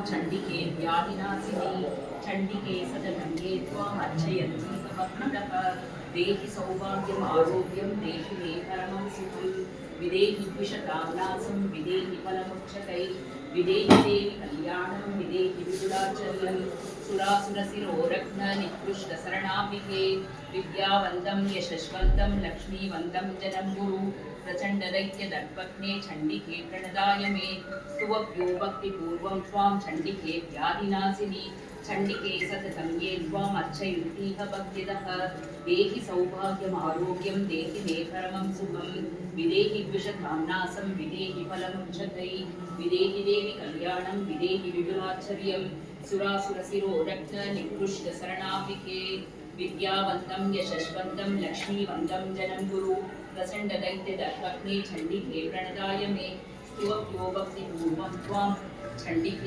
चण्डिके व्याधिनाशिनी चण्डिके सजनन्ये त्वाम् अर्चयन्ति समग्रतः देहि सौभाग्यम् आरोग्यं देहि मे परमं सुखं विदेहि द्विषकाम्नासं विदेहि फलमुच्चकै विदेहि देवि कल्याणं विदेहि विपुलाचर्यं सुरासुरशिरोरत्न निकृष्टशरणाम्बिके विद्यावन्तं यशस्वन्तं लक्ष्मीवन्तं जनं गुरु प्रचण्डदैत्यदर्पग्ने चण्डिके प्रणदाय मे स्तुवभ्यो भक्तिपूर्वं त्वां चण्डिके व्याधिनाशिनी चण्डिके सततं ये त्वाम् अर्चयन्तीह भक्तिदः देहि सौभाग्यम् आरोग्यं देहि मे परमं सुखं विदेहि द्विषकाम्नासं विदेहि फलमुच्चकै विदेहि देवि कल्याणं विदेहि विपुलाचर्यं सुरासुरशिरोरत्न निकृष्टशरणाम्बिके विद्यावन्तं यशस्वन्तं लक्ष्मीवन्तं जनं गुरु प्रचण्डदैत्यदर्पग्ने चण्डिके प्रणदाय मे स्तुवभ्यो भक्तिपूर्वं त्वां चण्डिके